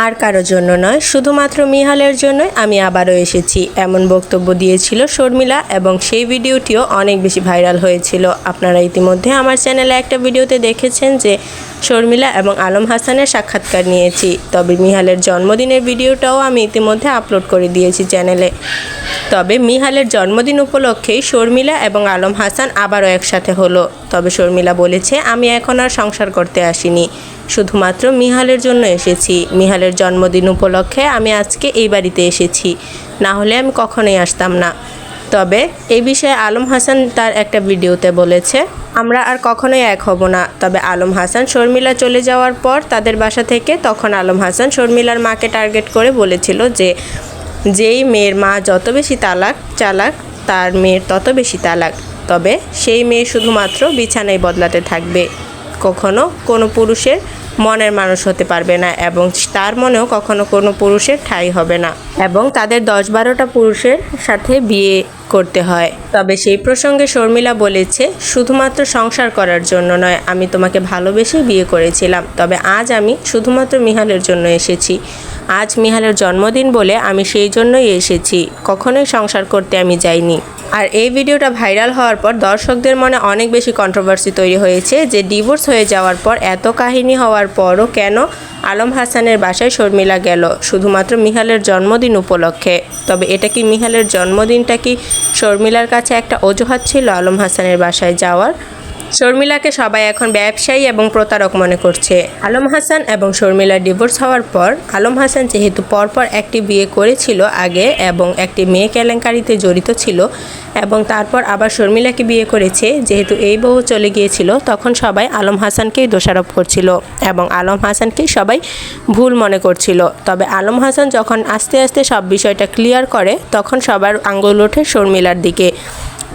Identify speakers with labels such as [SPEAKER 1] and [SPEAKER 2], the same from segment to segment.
[SPEAKER 1] আর কারোর জন্য নয়, শুধুমাত্র মিহালের জন্যই আমি আবারও এসেছি, এমন বক্তব্য দিয়েছিল শর্মিলা এবং সেই ভিডিওটিও অনেক বেশি ভাইরাল হয়েছিল। আপনারা ইতিমধ্যে আমার চ্যানেলে একটা ভিডিওতে দেখেছেন যে শর্মিলা এবং আলম হাসানের সাক্ষাৎকার নিয়েছি। তবে মিহালের জন্মদিনের ভিডিওটাও আমি ইতিমধ্যে আপলোড করে দিয়েছি চ্যানেলে। তবে মিহালের জন্মদিন উপলক্ষেই শর্মিলা এবং আলম হাসান আবারও একসাথে হলো। তবে শর্মিলা বলেছে, আমি এখন আর সংসার করতে আসিনি, শুধুমাত্র মিহালের জন্য এসেছি। মিহালের জন্মদিন উপলক্ষে আমি আজকে এই বাড়িতে এসেছি, না হলে আমি কখনোই আসতাম না। তবে এই বিষয়ে আলম হাসান তার একটা ভিডিওতে বলেছে, আমরা আর কখনোই এক হব না। তবে আলম হাসান শর্মিলা চলে যাওয়ার পর তাদের বাসা থেকে তখন আলম হাসান শর্মিলার মাকে টার্গেট করে বলেছিল যে যেই মেয়ের মা যত বেশি চালাক তার মেয়ের তত বেশি তালাক। তবে সেই মেয়ে শুধুমাত্র বিছানায় বদলাতে থাকবে, কখনো কোনো পুরুষের মনের মানুষ হতে পারবে না এবং তার মনেও কখনো কোনো পুরুষের ঠাঁই হবে না এবং তাদের 10-12টা পুরুষের সাথে বিয়ে করতে হয়। তবে সেই প্রসঙ্গে শর্মিলা বলেছে, শুধুমাত্র সংসার করার জন্য নয়, আমি তোমাকে ভালোবেসে বিয়ে করেছিলাম। তবে আজ আমি শুধুমাত্র মিহালের জন্য এসেছি। আজ মিহালের জন্মদিন বলে আমি সেই জন্যই এসেছি, কখনোই সংসার করতে আমি যাইনি। আর এই ভিডিওটা ভাইরাল হওয়ার পর দর্শকদের মনে অনেক বেশি কন্ট্রোভার্সি তৈরি হয়েছে যে ডিভোর্স হয়ে যাওয়ার পর এত কাহিনী হওয়ার পরও কেন আলম হাসানের বাসায় শর্মিলা গেল শুধুমাত্র মিহালের জন্মদিন উপলক্ষে। তবে এটা কি মিহালের জন্মদিনটা কি শর্মিলার কাছে একটা অজুহাত ছিল আলম হাসানের বাসায় যাওয়ার? শর্মিলাকে সবাই এখন ব্যবসায়ী এবং প্রতারক মনে করছে। আলম হাসান এবং শর্মিলার ডিভোর্স হওয়ার পর আলম হাসান যেহেতু পরপর একটি বিয়ে করেছিল আগে এবং একটি মেয়ে কেলেঙ্কারিতে জড়িত ছিল এবং তারপর আবার শর্মিলাকে বিয়ে করেছে, যেহেতু এই বউ চলে গিয়েছিল, তখন সবাই আলম হাসানকেই দোষারোপ করছিল এবং আলম হাসানকেই সবাই ভুল মনে করছিল। তবে আলম হাসান যখন আস্তে আস্তে সব বিষয়টা ক্লিয়ার করে তখন সবার আঙ্গুল ওঠে শর্মিলার দিকে।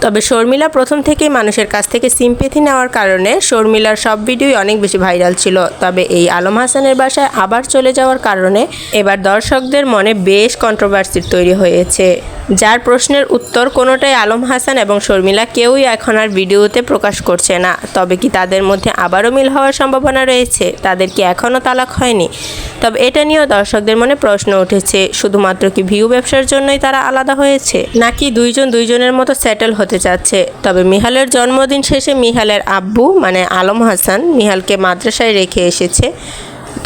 [SPEAKER 1] তবে শর্মিলা প্রথম থেকেই মানুষের কাছ থেকে সিম্প্যাথি নেওয়ার কারণে শর্মিলার সব ভিডিওই অনেক বেশি ভাইরাল ছিল। তবে এই আলম হাসানের বাসায় আবার চলে যাওয়ার কারণে এবার দর্শকদের মনে বেশ কন্ট্রোভার্সি তৈরি হয়েছে, যার প্রশ্নের উত্তর কোনোটাই আলম হাসান এবং শর্মিলা কেউই এখন আর ভিডিওতে প্রকাশ করছে না। তবে কি তাদের মধ্যে আবারও মিল হওয়ার সম্ভাবনা রয়েছে? তাদের কি এখনও তালাক হয়নি? তবে এটা নিয়েও দর্শকদের মনে প্রশ্ন উঠেছে, শুধুমাত্র কি ভিউ ব্যবসার জন্যই তারা আলাদা হয়েছে, নাকি দুইজনের মতো সেটেল হতে চাচ্ছে? তবে মিহালের জন্মদিন শেষে মিহালের আব্বু মানে আলম হাসান মিহালকে মাদ্রাসায় রেখে এসেছে।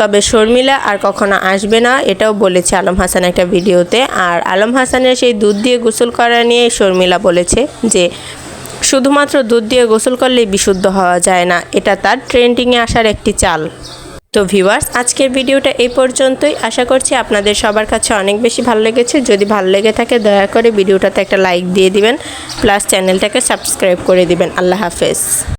[SPEAKER 1] তবে শর্মিলা আর কখনো আসবে না এটাও বলেছে আলম হাসান একটা ভিডিওতে। আর আলম হাসানের সেই দুধ দিয়ে গোসল করা নিয়ে শর্মিলা বলেছে যে শুধুমাত্র দুধ দিয়ে গোসল করলেই বিশুদ্ধ হওয়া যায় না, এটা তার ট্রেন্ডিংয়ে আসার একটি চাল। তো ভিউয়ার্স, আজকের ভিডিওটা এই পর্যন্তই। আশা করছি আপনাদের সবার কাছে অনেক বেশি ভালো লেগেছে। যদি ভালো লেগে থাকে দয়া করে ভিডিওটাতে একটা লাইক দিয়ে দিবেন, প্লাস চ্যানেলটাকে সাবস্ক্রাইব করে দিবেন। আল্লাহ হাফেজ।